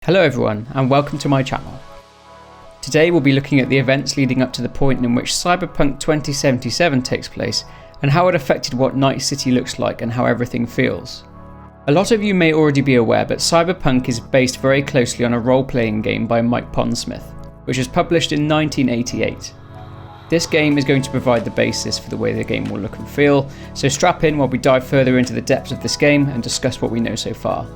Hello everyone and welcome to my channel. Today we'll be looking at the events leading up to the point in which Cyberpunk 2077 takes place and how it affected what Night City looks like and how everything feels. A lot of you may already be aware, but Cyberpunk is based very closely on a role-playing game by Mike Pondsmith, which was published in 1988. This game is going to provide the basis for the way the game will look and feel, so strap in while we dive further into the depths of this game and discuss what we know so far.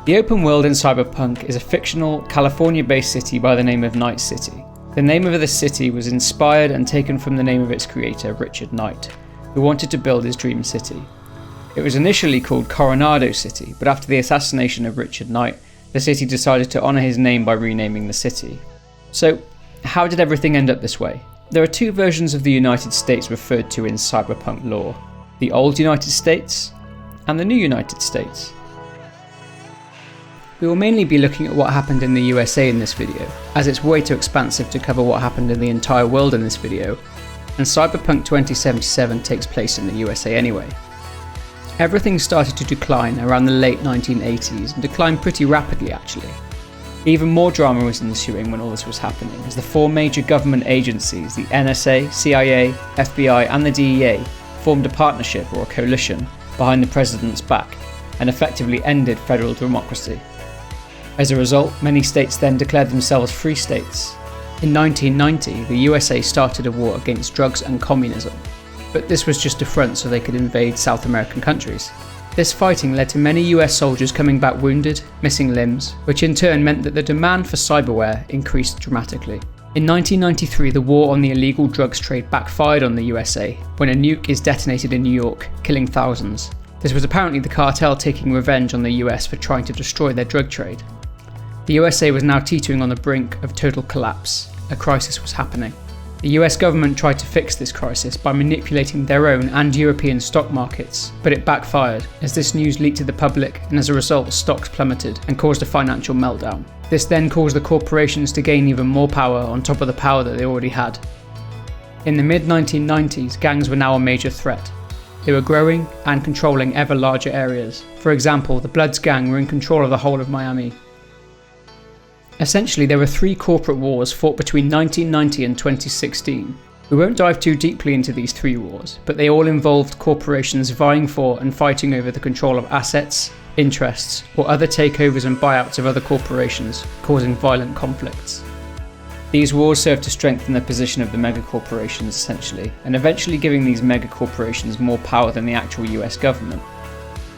The open world in Cyberpunk is a fictional, California-based city by the name of Night City. The name of this city was inspired and taken from the name of its creator, Richard Knight, who wanted to build his dream city. It was initially called Coronado City, but after the assassination of Richard Knight, the city decided to honour his name by renaming the city. So, how did everything end up this way? There are two versions of the United States referred to in Cyberpunk lore: the old United States and the new United States. We will mainly be looking at what happened in the USA in this video, as it's way too expansive to cover what happened in the entire world in this video, and Cyberpunk 2077 takes place in the USA anyway. Everything started to decline around the late 1980s and declined pretty rapidly actually. Even more drama was ensuing when all this was happening, as the four major government agencies, the NSA, CIA, FBI and the DEA, formed a partnership or a coalition behind the president's back and effectively ended federal democracy. As a result, many states then declared themselves free states. In 1990, the USA started a war against drugs and communism, but this was just a front so they could invade South American countries. This fighting led to many US soldiers coming back wounded, missing limbs, which in turn meant that the demand for cyberware increased dramatically. In 1993, the war on the illegal drugs trade backfired on the USA when a nuke is detonated in New York, killing thousands. This was apparently the cartel taking revenge on the US for trying to destroy their drug trade. The USA was now teetering on the brink of total collapse. A crisis was happening. The US government tried to fix this crisis by manipulating their own and European stock markets, but it backfired as this news leaked to the public, and as a result stocks plummeted and caused a financial meltdown. This then caused the corporations to gain even more power on top of the power that they already had. In the mid-1990s, gangs were now a major threat. They were growing and controlling ever larger areas. For example, the Bloods gang were in control of the whole of Miami. Essentially, there were three corporate wars fought between 1990 and 2016. We won't dive too deeply into these three wars, but they all involved corporations vying for and fighting over the control of assets, interests, or other takeovers and buyouts of other corporations, causing violent conflicts. These wars served to strengthen the position of the megacorporations essentially, and eventually giving these megacorporations more power than the actual US government.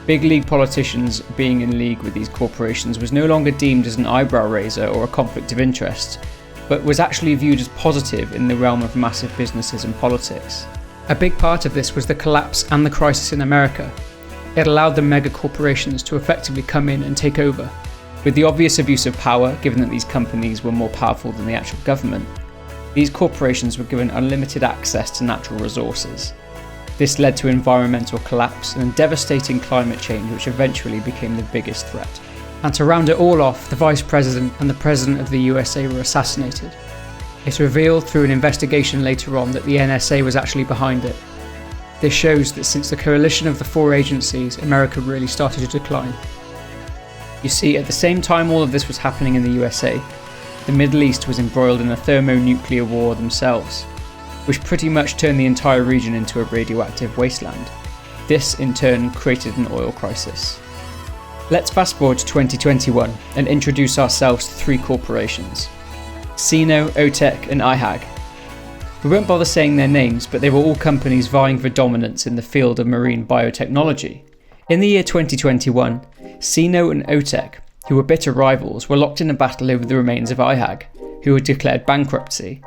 Big league politicians being in league with these corporations was no longer deemed as an eyebrow raiser or a conflict of interest, but was actually viewed as positive in the realm of massive businesses and politics. A big part of this was the collapse and the crisis in America. It allowed the mega corporations to effectively come in and take over. With the obvious abuse of power, given that these companies were more powerful than the actual government, these corporations were given unlimited access to natural resources. This led to environmental collapse and devastating climate change, which eventually became the biggest threat. And to round it all off, the Vice President and the President of the USA were assassinated. It's revealed through an investigation later on that the NSA was actually behind it. This shows that since the coalition of the four agencies, America really started to decline. You see, at the same time all of this was happening in the USA, the Middle East was embroiled in a thermonuclear war themselves, which pretty much turned the entire region into a radioactive wasteland. This in turn created an oil crisis. Let's fast forward to 2021 and introduce ourselves to three corporations: Sino, OTEC and IHAG. We won't bother saying their names, but they were all companies vying for dominance in the field of marine biotechnology. In the year 2021, Sino and OTEC, who were bitter rivals, were locked in a battle over the remains of IHAG, who had declared bankruptcy.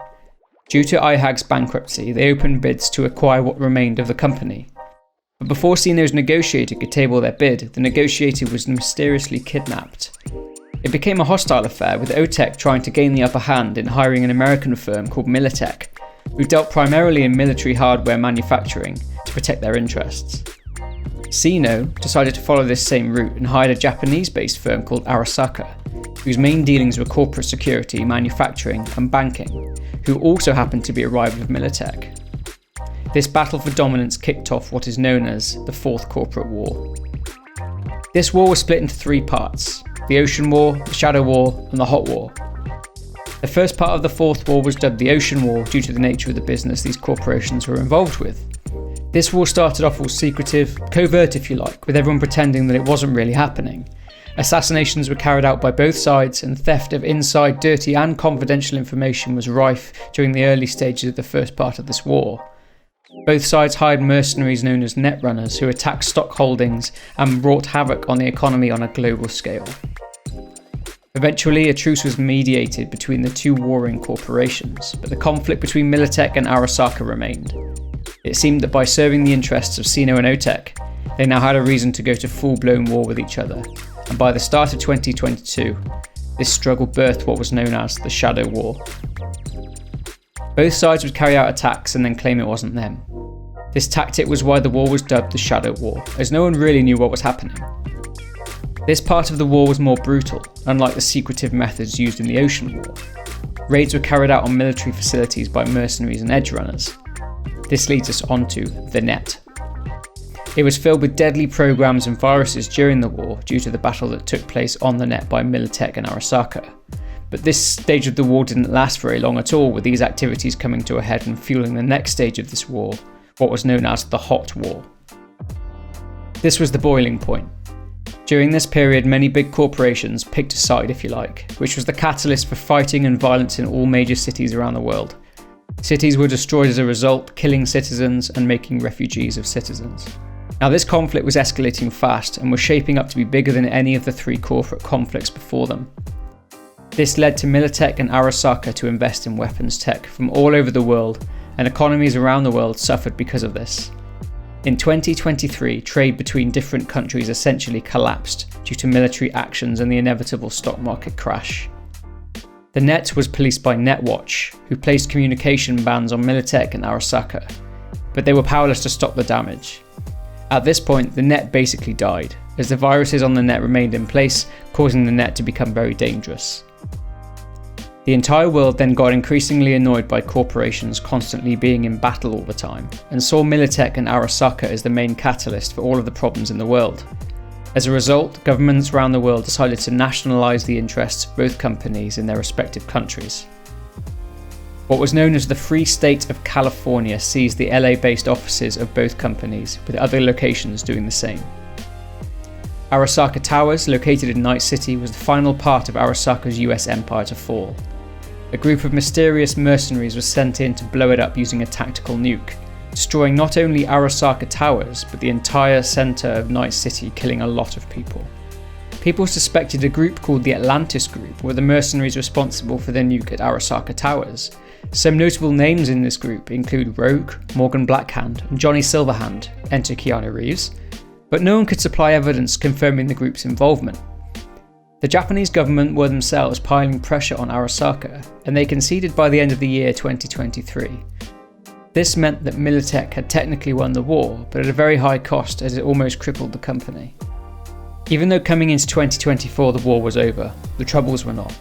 Due to IHAG's bankruptcy, they opened bids to acquire what remained of the company. But before Sino's negotiator could table their bid, the negotiator was mysteriously kidnapped. It became a hostile affair, with OTEC trying to gain the upper hand in hiring an American firm called Militech, who dealt primarily in military hardware manufacturing to protect their interests. Sino decided to follow this same route and hired a Japanese-based firm called Arasaka, whose main dealings were corporate security, manufacturing and banking, who also happened to be a rival of Militech. This battle for dominance kicked off what is known as the Fourth Corporate War. This war was split into three parts: the Ocean War, the Shadow War, and the Hot War. The first part of the Fourth War was dubbed the Ocean War due to the nature of the business these corporations were involved with. This war started off all secretive, covert if you like, with everyone pretending that it wasn't really happening. Assassinations were carried out by both sides, and theft of inside, dirty and confidential information was rife during the early stages of the first part of this war. Both sides hired mercenaries known as netrunners who attacked stock holdings and wrought havoc on the economy on a global scale. Eventually, a truce was mediated between the two warring corporations, but the conflict between Militech and Arasaka remained. It seemed that by serving the interests of Sino and Otech, they now had a reason to go to full-blown war with each other, and by the start of 2022, this struggle birthed what was known as the Shadow War. Both sides would carry out attacks and then claim it wasn't them. This tactic was why the war was dubbed the Shadow War, as no one really knew what was happening. This part of the war was more brutal, unlike the secretive methods used in the Ocean War. Raids were carried out on military facilities by mercenaries and edge runners. This leads us onto the net. It was filled with deadly programs and viruses during the war due to the battle that took place on the net by Militech and Arasaka. But this stage of the war didn't last very long at all, with these activities coming to a head and fueling the next stage of this war, what was known as the Hot War. This was the boiling point. During this period, many big corporations picked a side, if you like, which was the catalyst for fighting and violence in all major cities around the world. Cities were destroyed as a result, killing citizens and making refugees of citizens. Now, this conflict was escalating fast and was shaping up to be bigger than any of the three corporate conflicts before them. This led to Militech and Arasaka to invest in weapons tech from all over the world, and economies around the world suffered because of this. In 2023, trade between different countries essentially collapsed due to military actions and the inevitable stock market crash. The net was policed by Netwatch, who placed communication bans on Militech and Arasaka, but they were powerless to stop the damage. At this point, the net basically died, as the viruses on the net remained in place, causing the net to become very dangerous. The entire world then got increasingly annoyed by corporations constantly being in battle all the time, and saw Militech and Arasaka as the main catalyst for all of the problems in the world. As a result, governments around the world decided to nationalise the interests of both companies in their respective countries. What was known as the Free State of California seized the LA-based offices of both companies, with other locations doing the same. Arasaka Towers, located in Night City, was the final part of Arasaka's US empire to fall. A group of mysterious mercenaries was sent in to blow it up using a tactical nuke, destroying not only Arasaka Towers, but the entire centre of Night City, killing a lot of people. People suspected a group called the Atlantis Group were the mercenaries responsible for the nuke at Arasaka Towers. Some notable names in this group include Rogue, Morgan Blackhand, and Johnny Silverhand, enter Keanu Reeves, but no one could supply evidence confirming the group's involvement. The Japanese government were themselves piling pressure on Arasaka, and they conceded by the end of the year 2023. This meant that Militech had technically won the war, but at a very high cost as it almost crippled the company. Even though coming into 2024 the war was over, the troubles were not.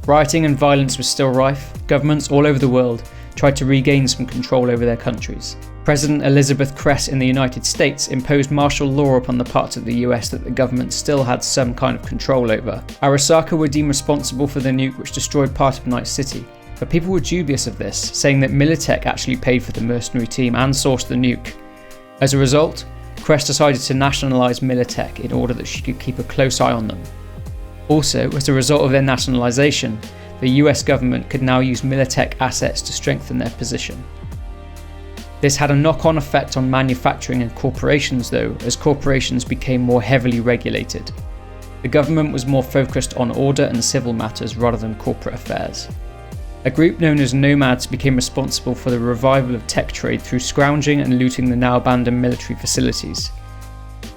Rioting and violence was still rife. Governments all over the world tried to regain some control over their countries. President Elizabeth Kress in the United States imposed martial law upon the parts of the US that the government still had some kind of control over. Arasaka were deemed responsible for the nuke which destroyed part of Night City, but people were dubious of this, saying that Militech actually paid for the mercenary team and sourced the nuke. As a result, Kress decided to nationalise Militech in order that she could keep a close eye on them. Also, as a result of their nationalisation, the US government could now use Militech assets to strengthen their position. This had a knock-on effect on manufacturing and corporations though, as corporations became more heavily regulated. The government was more focused on order and civil matters rather than corporate affairs. A group known as Nomads became responsible for the revival of tech trade through scrounging and looting the now abandoned military facilities.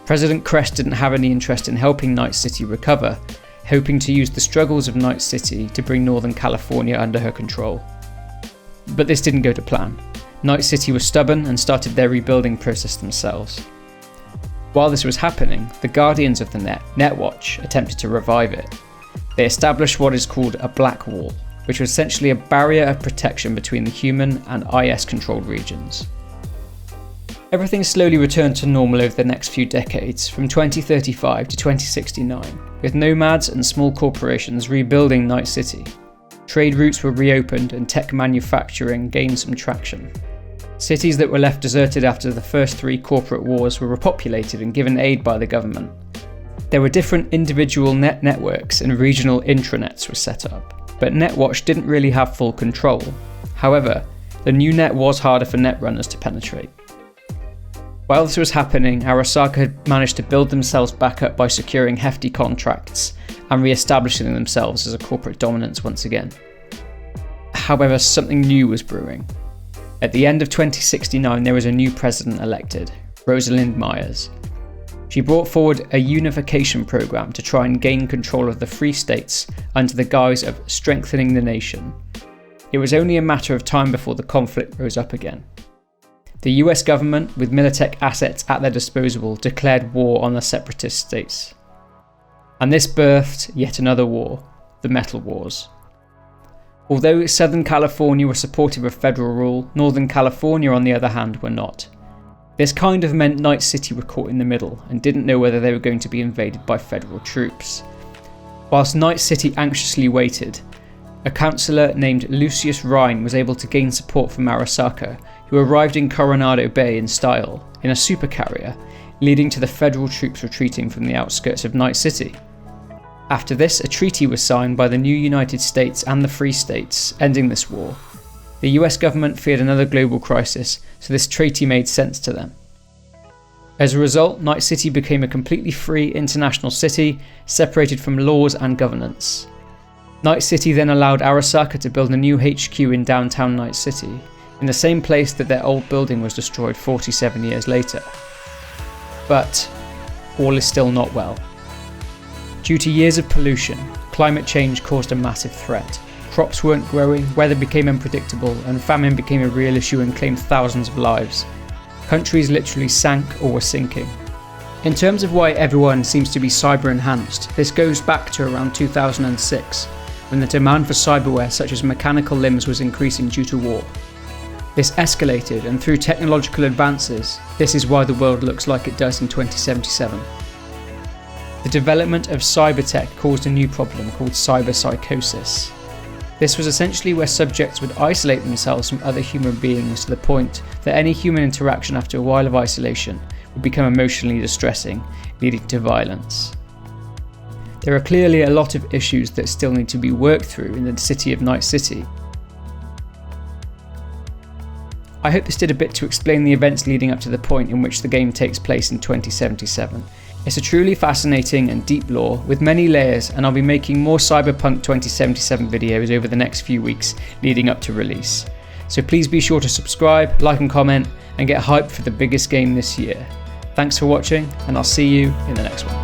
President Kress didn't have any interest in helping Night City recover, hoping to use the struggles of Night City to bring Northern California under her control. But this didn't go to plan. Night City was stubborn and started their rebuilding process themselves. While this was happening, the guardians of the net, Netwatch, attempted to revive it. They established what is called a black wall, which was essentially a barrier of protection between the human and IS-controlled regions. Everything slowly returned to normal over the next few decades, from 2035 to 2069, with nomads and small corporations rebuilding Night City. Trade routes were reopened and tech manufacturing gained some traction. Cities that were left deserted after the first 3 corporate wars were repopulated and given aid by the government. There were different individual networks and regional intranets were set up, but Netwatch didn't really have full control. However, the new net was harder for netrunners to penetrate. While this was happening, Arasaka had managed to build themselves back up by securing hefty contracts and re-establishing themselves as a corporate dominance once again. However, something new was brewing. At the end of 2069, there was a new president elected, Rosalind Myers. She brought forward a unification program to try and gain control of the Free States under the guise of strengthening the nation. It was only a matter of time before the conflict rose up again. The US government, with Militech assets at their disposal, declared war on the separatist states. And this birthed yet another war, the Metal Wars. Although Southern California was supportive of federal rule, Northern California on the other hand were not. This kind of meant Night City were caught in the middle and didn't know whether they were going to be invaded by federal troops. Whilst Night City anxiously waited, a councillor named Lucius Rhine was able to gain support from Arasaka, who arrived in Coronado Bay in style, in a supercarrier, leading to the federal troops retreating from the outskirts of Night City. After this, a treaty was signed by the new United States and the Free States, ending this war. The US government feared another global crisis, so this treaty made sense to them. As a result, Night City became a completely free international city, separated from laws and governance. Night City then allowed Arasaka to build a new HQ in downtown Night City, in the same place that their old building was destroyed 47 years later. But all is still not well. Due to years of pollution, climate change caused a massive threat. Crops weren't growing, weather became unpredictable, and famine became a real issue and claimed thousands of lives. Countries literally sank or were sinking. In terms of why everyone seems to be cyber enhanced, this goes back to around 2006, when the demand for cyberware such as mechanical limbs was increasing due to war. This escalated, and through technological advances, this is why the world looks like it does in 2077. The development of cybertech caused a new problem called cyberpsychosis. This was essentially where subjects would isolate themselves from other human beings to the point that any human interaction after a while of isolation would become emotionally distressing, leading to violence. There are clearly a lot of issues that still need to be worked through in the city of Night City. I hope this did a bit to explain the events leading up to the point in which the game takes place in 2077. It's a truly fascinating and deep lore with many layers, and I'll be making more Cyberpunk 2077 videos over the next few weeks leading up to release. So please be sure to subscribe, like and comment, and get hyped for the biggest game this year. Thanks for watching, and I'll see you in the next one.